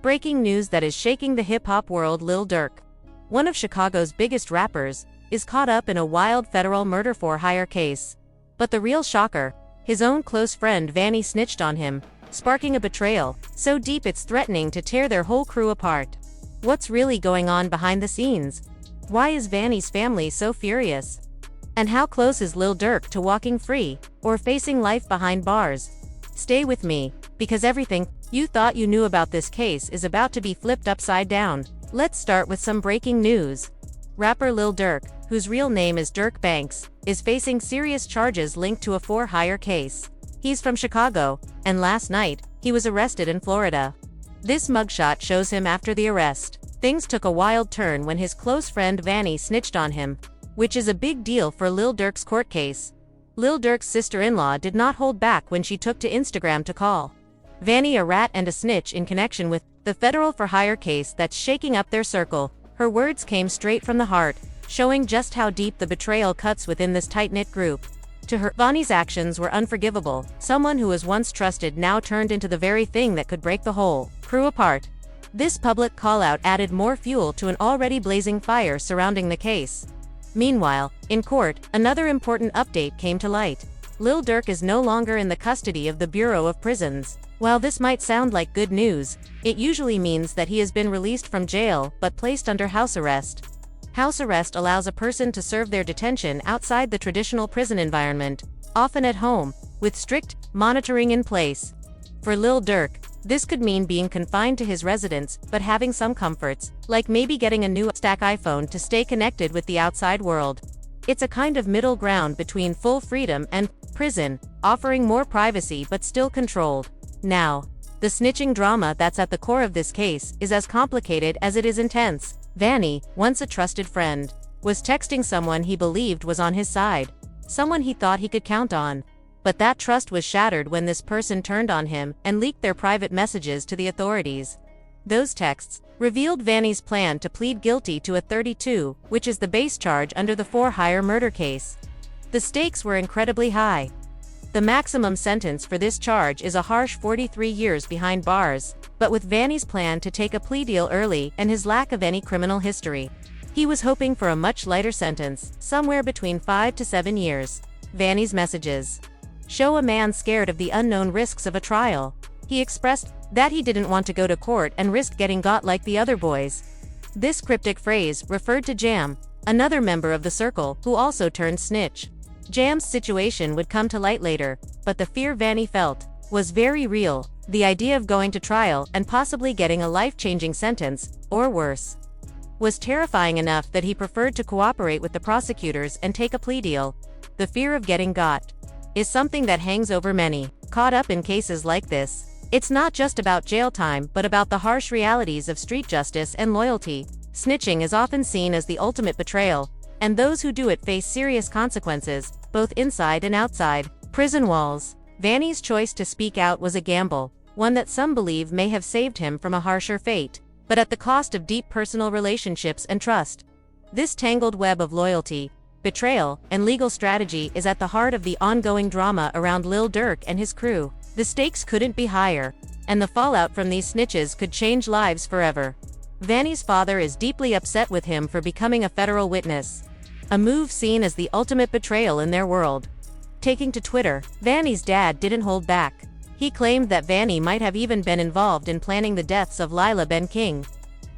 Breaking news that is shaking the hip-hop world. Lil Durk, one of Chicago's biggest rappers, is caught up in a wild federal murder-for-hire case. But the real shocker, his own close friend Vanny snitched on him, sparking a betrayal so deep it's threatening to tear their whole crew apart. What's really going on behind the scenes? Why is Vanny's family so furious? And how close is Lil Durk to walking free, or facing life behind bars? Stay with me, because everything you thought you knew about this case is about to be flipped upside down. Let's start with some breaking news. Rapper Lil Durk, whose real name is Dirk Banks, is facing serious charges linked to a for-hire case. He's from Chicago, and last night, he was arrested in Florida. This mugshot shows him after the arrest. Things took a wild turn when his close friend Vanny snitched on him, which is a big deal for Lil Durk's court case. Lil Durk's sister-in-law did not hold back when she took to Instagram to call Vanny a rat and a snitch in connection with the federal for-hire case that's shaking up their circle. Her words came straight from the heart, showing just how deep the betrayal cuts within this tight-knit group. To her, Vanny's actions were unforgivable. Someone who was once trusted now turned into the very thing that could break the whole crew apart. This public call-out added more fuel to an already blazing fire surrounding the case. Meanwhile, in court, another important update came to light. Lil Durk is no longer in the custody of the Bureau of Prisons. While this might sound like good news, it usually means that he has been released from jail but placed under house arrest. House arrest allows a person to serve their detention outside the traditional prison environment, often at home, with strict monitoring in place. For Lil Durk, this could mean being confined to his residence but having some comforts, like maybe getting a new stack iPhone to stay connected with the outside world. It's a kind of middle ground between full freedom and prison, offering more privacy but still controlled. Now, the snitching drama that's at the core of this case is as complicated as it is intense. Vanny, once a trusted friend, was texting someone he believed was on his side, someone he thought he could count on. But that trust was shattered when this person turned on him and leaked their private messages to the authorities. Those texts revealed Vanny's plan to plead guilty to a 32, which is the base charge under the for-hire murder case. The stakes were incredibly high. The maximum sentence for this charge is a harsh 43 years behind bars, but with Vanny's plan to take a plea deal early and his lack of any criminal history, he was hoping for a much lighter sentence, somewhere between 5 to 7 years. Vanny's messages show a man scared of the unknown risks of a trial. He expressed that he didn't want to go to court and risk getting got like the other boys. This cryptic phrase referred to Jam, another member of the circle, who also turned snitch. Jam's situation would come to light later, but the fear Vanny felt was very real. The idea of going to trial and possibly getting a life-changing sentence, or worse, was terrifying enough that he preferred to cooperate with the prosecutors and take a plea deal. The fear of getting got is something that hangs over many caught up in cases like this. It's not just about jail time but about the harsh realities of street justice and loyalty. Snitching is often seen as the ultimate betrayal, and those who do it face serious consequences, both inside and outside prison walls. Vanny's choice to speak out was a gamble, one that some believe may have saved him from a harsher fate, but at the cost of deep personal relationships and trust. This tangled web of loyalty, betrayal, and legal strategy is at the heart of the ongoing drama around Lil Durk and his crew. The stakes couldn't be higher, and the fallout from these snitches could change lives forever. Vanny's father is deeply upset with him for becoming a federal witness, a move seen as the ultimate betrayal in their world. Taking to Twitter, Vanny's dad didn't hold back. He claimed that Vanny might have even been involved in planning the deaths of Lila Ben King,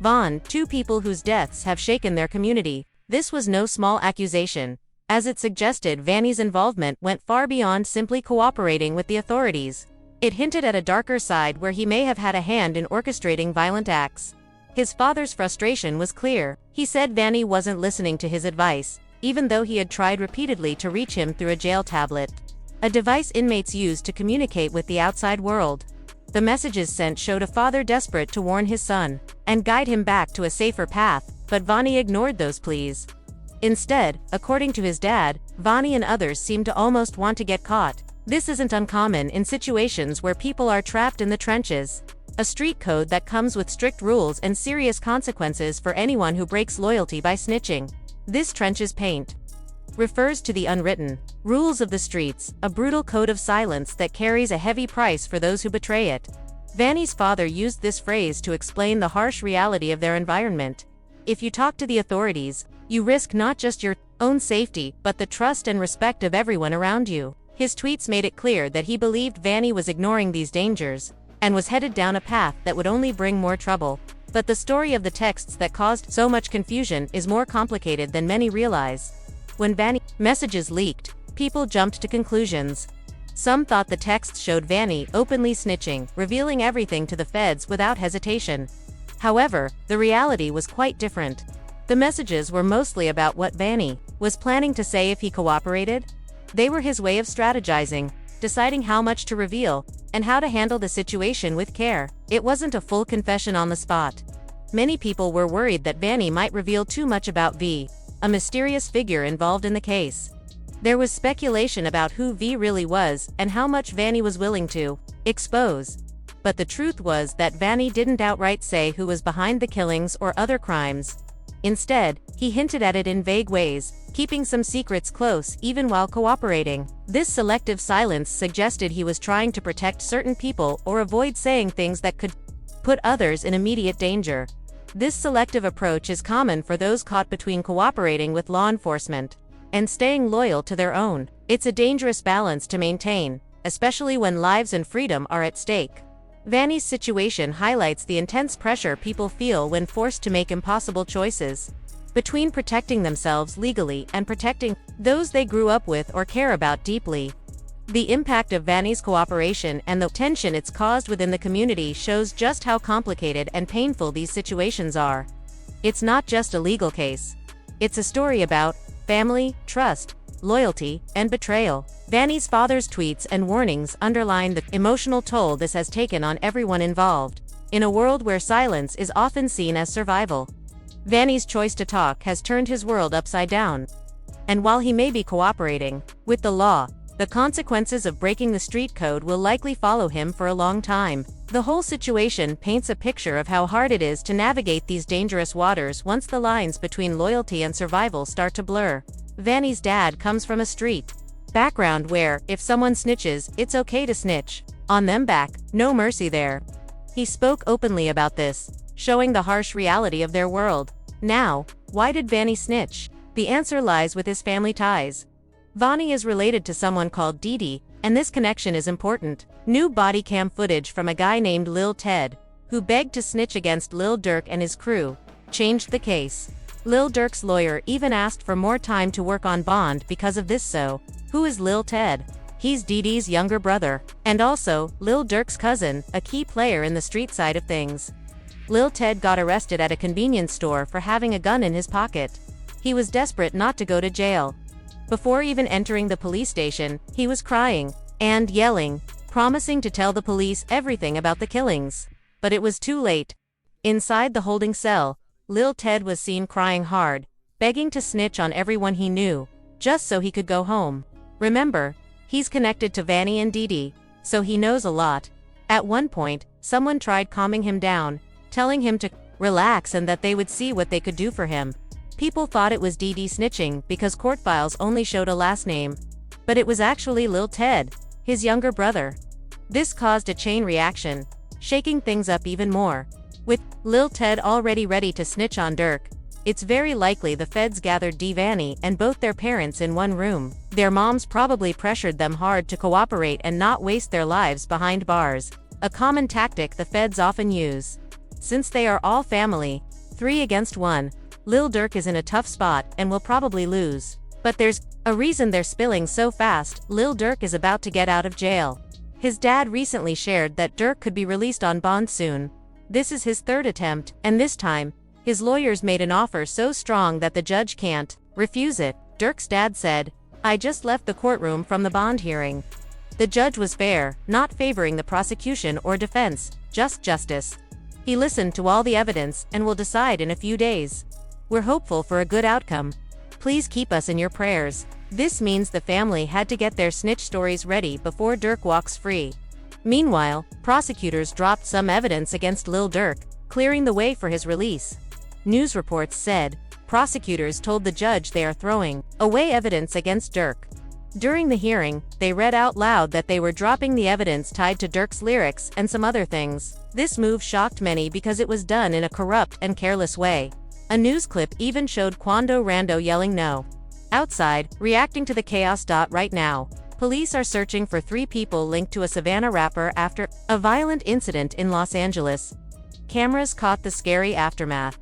Vaughn, two people whose deaths have shaken their community. This was no small accusation, as it suggested Vanny's involvement went far beyond simply cooperating with the authorities. It hinted at a darker side where he may have had a hand in orchestrating violent acts. His father's frustration was clear. He said Vanny wasn't listening to his advice, even though he had tried repeatedly to reach him through a jail tablet, a device inmates use to communicate with the outside world. The messages sent showed a father desperate to warn his son and guide him back to a safer path, but Vanny ignored those pleas. Instead, according to his dad, Vanny and others seemed to almost want to get caught. This isn't uncommon in situations where people are trapped in the trenches. A street code that comes with strict rules and serious consequences for anyone who breaks loyalty by snitching. This trenches paint refers to the unwritten rules of the streets, a brutal code of silence that carries a heavy price for those who betray it. Vanny's father used this phrase to explain the harsh reality of their environment. If you talk to the authorities, you risk not just your own safety, but the trust and respect of everyone around you. His tweets made it clear that he believed Vanny was ignoring these dangers, and was headed down a path that would only bring more trouble. But the story of the texts that caused so much confusion is more complicated than many realize. When Vanny's messages leaked, people jumped to conclusions. Some thought the texts showed Vanny openly snitching, revealing everything to the feds without hesitation. However, the reality was quite different. The messages were mostly about what Vanny was planning to say if he cooperated. They were his way of strategizing, deciding how much to reveal, and how to handle the situation with care. It wasn't a full confession on the spot. Many people were worried that Vanny might reveal too much about V, a mysterious figure involved in the case. There was speculation about who V really was and how much Vanny was willing to expose. But the truth was that Vanny didn't outright say who was behind the killings or other crimes. Instead, he hinted at it in vague ways, keeping some secrets close even while cooperating. This selective silence suggested he was trying to protect certain people or avoid saying things that could put others in immediate danger. This selective approach is common for those caught between cooperating with law enforcement and staying loyal to their own. It's a dangerous balance to maintain, especially when lives and freedom are at stake. Vanny's situation highlights the intense pressure people feel when forced to make impossible choices between protecting themselves legally and protecting those they grew up with or care about deeply. The impact of Vanny's cooperation and the tension it's caused within the community shows just how complicated and painful these situations are. It's not just a legal case. It's a story about family, trust, loyalty, and betrayal. Vanny's father's tweets and warnings underline the emotional toll this has taken on everyone involved. In a world where silence is often seen as survival, Vanny's choice to talk has turned his world upside down. And while he may be cooperating with the law, the consequences of breaking the street code will likely follow him for a long time. The whole situation paints a picture of how hard it is to navigate these dangerous waters once the lines between loyalty and survival start to blur. Vanny's dad comes from a street background where, if someone snitches, it's okay to snitch on them back, no mercy there. He spoke openly about this, showing the harsh reality of their world. Now, why did Vanny snitch? The answer lies with his family ties. Vanny is related to someone called Didi, and this connection is important. New body cam footage from a guy named Lil Ted, who begged to snitch against Lil Durk and his crew, changed the case. Lil Durk's lawyer even asked for more time to work on bond because of this. So, who is Lil Ted? He's Didi's younger brother, and also, Lil Durk's cousin, a key player in the street side of things. Lil Ted got arrested at a convenience store for having a gun in his pocket. He was desperate not to go to jail. Before even entering the police station, he was crying and yelling, promising to tell the police everything about the killings. But it was too late. Inside the holding cell, Lil Ted was seen crying hard, begging to snitch on everyone he knew, just so he could go home. Remember, he's connected to Vanny and Didi, so he knows a lot. At one point, someone tried calming him down, telling him to relax and that they would see what they could do for him. People thought it was Didi snitching because court files only showed a last name. But it was actually Lil Ted, his younger brother. This caused a chain reaction, shaking things up even more. With Lil Ted already ready to snitch on Durk, it's very likely the feds gathered Vanny and both their parents in one room. Their moms probably pressured them hard to cooperate and not waste their lives behind bars, a common tactic the feds often use. Since they are all family, 3 against 1, Lil Durk is in a tough spot and will probably lose. But there's a reason they're spilling so fast. Lil Durk is about to get out of jail. His dad recently shared that Durk could be released on bond soon. This is his 3rd attempt, and this time, his lawyers made an offer so strong that the judge can't refuse it. Durk's dad said, "I just left the courtroom from the bond hearing. The judge was fair, not favoring the prosecution or defense, just justice. He listened to all the evidence and will decide in a few days. We're hopeful for a good outcome. Please keep us in your prayers." This means the family had to get their snitch stories ready before Durk walks free. Meanwhile, prosecutors dropped some evidence against Lil Durk, clearing the way for his release. News reports said, prosecutors told the judge they are throwing away evidence against Durk. During the hearing, they read out loud that they were dropping the evidence tied to Durk's lyrics and some other things. This move shocked many because it was done in a corrupt and careless way. A news clip even showed Quando Rando yelling no. Outside, reacting to the chaos. Right now, police are searching for 3 people linked to a Savannah rapper after a violent incident in Los Angeles. Cameras caught the scary aftermath,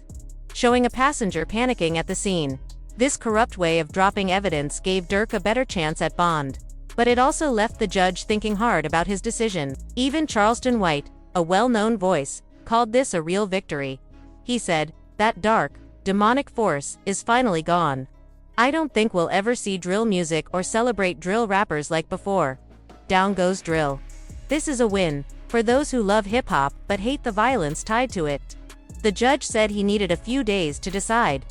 showing a passenger panicking at the scene. This corrupt way of dropping evidence gave Durk a better chance at bond. But it also left the judge thinking hard about his decision. Even Charleston White, a well-known voice, called this a real victory. He said, "That dark, demonic force is finally gone. I don't think we'll ever see drill music or celebrate drill rappers like before. Down goes drill. This is a win for those who love hip-hop but hate the violence tied to it." The judge said he needed a few days to decide.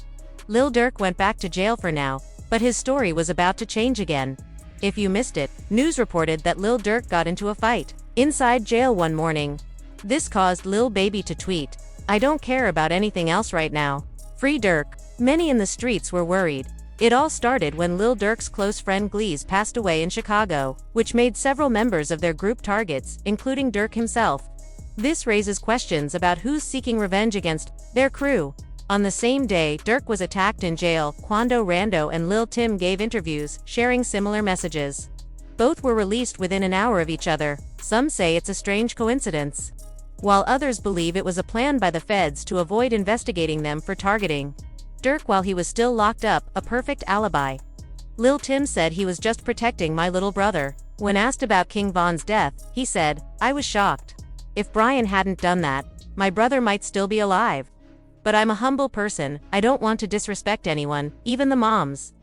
Lil Durk went back to jail for now, but his story was about to change again. If you missed it, news reported that Lil Durk got into a fight inside jail one morning. This caused Lil Baby to tweet, "I don't care about anything else right now. Free Durk." Many in the streets were worried. It all started when Lil Durk's close friend Gleez passed away in Chicago, which made several members of their group targets, including Durk himself. This raises questions about who's seeking revenge against their crew. On the same day Durk was attacked in jail, Quando Rando and Lil Tim gave interviews, sharing similar messages. Both were released within an hour of each other. Some say it's a strange coincidence, while others believe it was a plan by the feds to avoid investigating them for targeting Durk while he was still locked up, a perfect alibi. Lil Tim said he was just protecting my little brother. When asked about King Von's death, he said, "I was shocked. If Brian hadn't done that, my brother might still be alive. But I'm a humble person, I don't want to disrespect anyone, even the moms."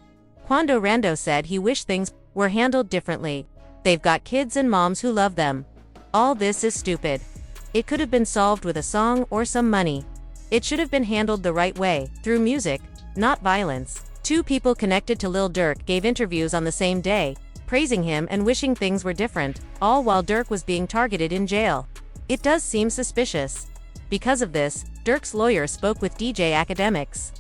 Quando Rando said he wished things were handled differently. "They've got kids and moms who love them. All this is stupid. It could have been solved with a song or some money. It should have been handled the right way, through music, not violence." 2 people connected to Lil Durk gave interviews on the same day, praising him and wishing things were different, all while Durk was being targeted in jail. It does seem suspicious. Because of this, Durk's lawyer spoke with DJ Academics,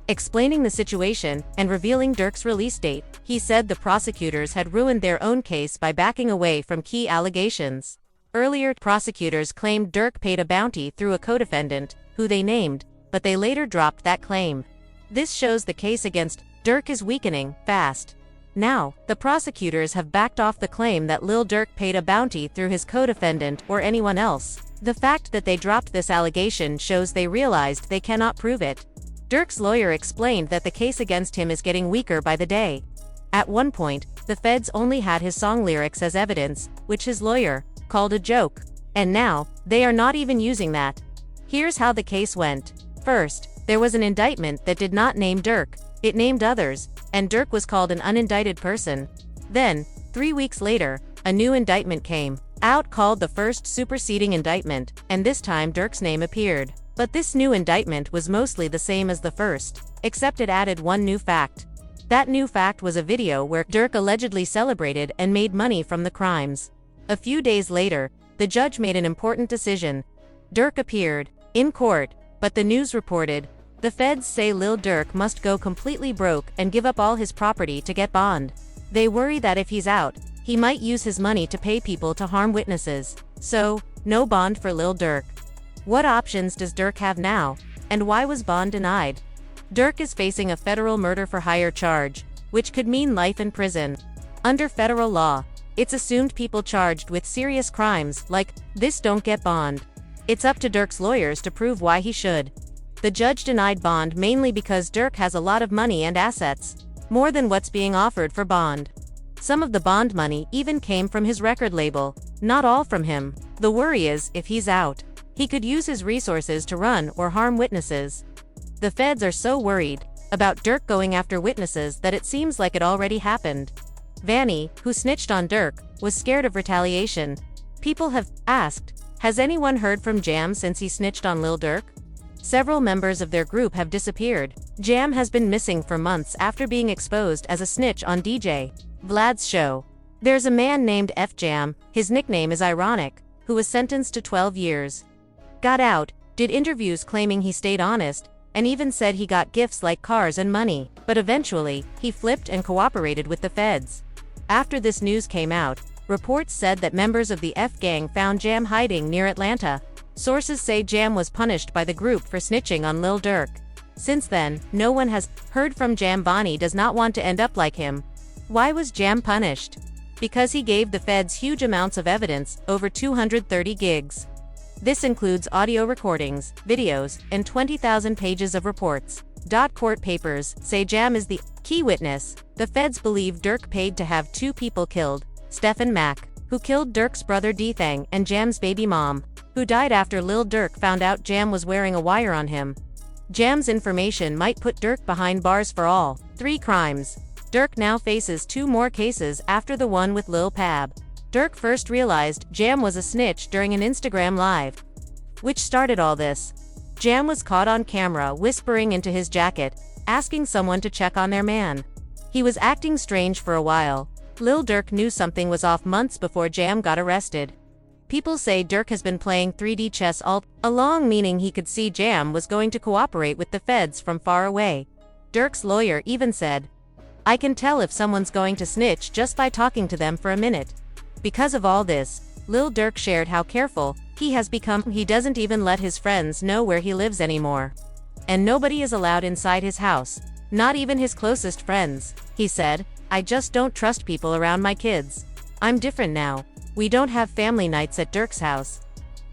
explaining the situation and revealing Durk's release date. He said the prosecutors had ruined their own case by backing away from key allegations. Earlier, prosecutors claimed Durk paid a bounty through a co-defendant, who they named, but they later dropped that claim. This shows the case against Durk is weakening fast. Now, the prosecutors have backed off the claim that Lil Durk paid a bounty through his co-defendant or anyone else. The fact that they dropped this allegation shows they realized they cannot prove it. Durk's lawyer explained that the case against him is getting weaker by the day. At one point, the feds only had his song lyrics as evidence, which his lawyer called a joke. And now, they are not even using that. Here's how the case went. First, there was an indictment that did not name Durk, it named others, and Durk was called an unindicted person. Then, 3 weeks later, a new indictment came out called the first superseding indictment, and this time Durk's name appeared. But this new indictment was mostly the same as the first, except it added one new fact. That new fact was a video where Durk allegedly celebrated and made money from the crimes. A few days later, the judge made an important decision. Durk appeared in court, but the news reported, the feds say Lil Durk must go completely broke and give up all his property to get bond. They worry that if he's out, he might use his money to pay people to harm witnesses. So, no bond for Lil Durk. What options does Durk have now, and why was bond denied? Durk is facing a federal murder for hire charge, which could mean life in prison. Under federal law, it's assumed people charged with serious crimes like this don't get bond. It's up to Durk's lawyers to prove why he should. The judge denied bond mainly because Durk has a lot of money and assets, more than what's being offered for bond. Some of the bond money even came from his record label, not all from him. The worry is, if he's out, he could use his resources to run or harm witnesses. The feds are so worried about Durk going after witnesses that it seems like it already happened. Vanny, who snitched on Durk, was scared of retaliation. People have asked, has anyone heard from Jam since he snitched on Lil Durk? Several members of their group have disappeared. Jam has been missing for months after being exposed as a snitch on DJ Vlad's show. There's a man named F Jam, his nickname is ironic, who was sentenced to 12 years. Got out, did interviews claiming he stayed honest, and even said he got gifts like cars and money, but eventually, he flipped and cooperated with the feds. After this news came out, reports said that members of the F gang found Jam hiding near Atlanta. Sources say Jam was punished by the group for snitching on Lil Durk. Since then, no one has heard from Jam. Bonnie does not want to end up like him. Why was Jam punished? Because he gave the feds huge amounts of evidence, over 230 gigs. This includes audio recordings, videos, and 20,000 pages of reports. Court papers say Jam is the key witness. The feds believe Durk paid to have two people killed, Stephen Mack, who killed Durk's brother Dthang, and Jam's baby mom, who died after Lil Durk found out Jam was wearing a wire on him. Jam's information might put Durk behind bars for all 3 crimes. Durk now faces 2 more cases after the one with Lil Pab. Durk first realized Jam was a snitch during an Instagram live. Which started all this? Jam was caught on camera whispering into his jacket, asking someone to check on their man. He was acting strange for a while. Lil Durk knew something was off months before Jam got arrested. People say Durk has been playing 3D chess all along, meaning he could see Jam was going to cooperate with the feds from far away. Durk's lawyer even said, "I can tell if someone's going to snitch just by talking to them for a minute." Because of all this, Lil Durk shared how careful he has become. He doesn't even let his friends know where he lives anymore. And nobody is allowed inside his house, not even his closest friends. He said, "I just don't trust people around my kids. I'm different now. We don't have family nights at Durk's house.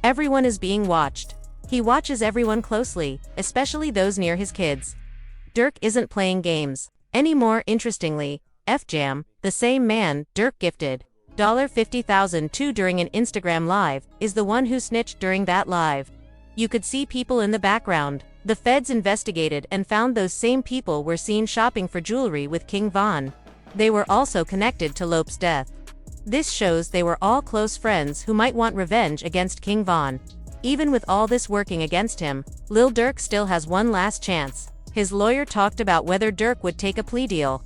Everyone is being watched. He watches everyone closely, especially those near his kids." Durk isn't playing games anymore. Interestingly, F-Jam, the same man Durk gifted $50,000 to during an Instagram live, is the one who snitched during that live. You could see people in the background. The feds investigated and found those same people were seen shopping for jewelry with King Von. They were also connected to Lope's death. This shows they were all close friends who might want revenge against King Von. Even with all this working against him, Lil Durk still has one last chance. His lawyer talked about whether Durk would take a plea deal.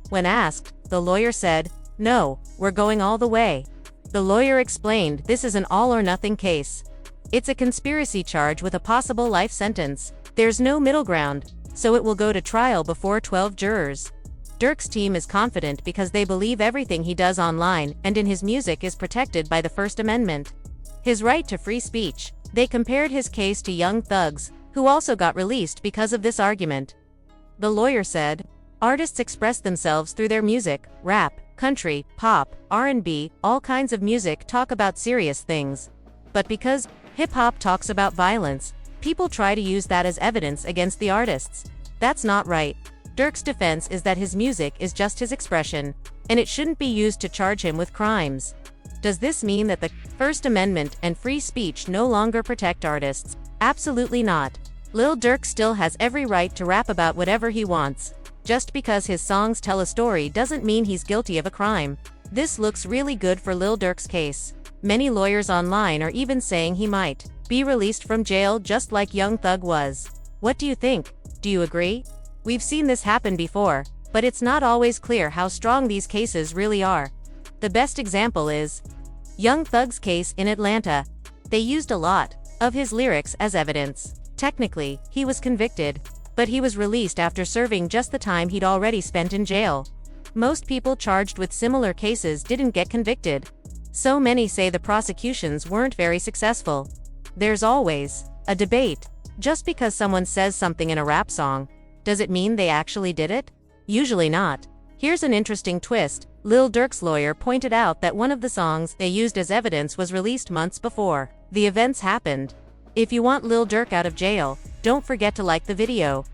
When asked, the lawyer said, "No, we're going all the way." The lawyer explained this is an all-or-nothing case. It's a conspiracy charge with a possible life sentence. There's no middle ground, so it will go to trial before 12 jurors. Durk's team is confident because they believe everything he does online and in his music is protected by the First Amendment. His right to free speech. They compared his case to Young Thug's, who also got released because of this argument. The lawyer said, "Artists express themselves through their music, rap, country, pop, R&B, all kinds of music talk about serious things. But because hip-hop talks about violence, people try to use that as evidence against the artists. That's not right." Durk's defense is that his music is just his expression, and it shouldn't be used to charge him with crimes. Does this mean that the First Amendment and free speech no longer protect artists? Absolutely not. Lil Durk still has every right to rap about whatever he wants. Just because his songs tell a story doesn't mean he's guilty of a crime. This looks really good for Lil Durk's case. Many lawyers online are even saying he might be released from jail just like Young Thug was. What do you think? Do you agree? We've seen this happen before, but it's not always clear how strong these cases really are. The best example is Young Thug's case in Atlanta. They used a lot of his lyrics as evidence. Technically, he was convicted, but he was released after serving just the time he'd already spent in jail. Most people charged with similar cases didn't get convicted. So many say the prosecutions weren't very successful. There's always a debate. Just because someone says something in a rap song, does it mean they actually did it? Usually not. Here's an interesting twist. Lil Durk's lawyer pointed out that one of the songs they used as evidence was released months before the events happened. If you want Lil Durk out of jail, don't forget to like the video.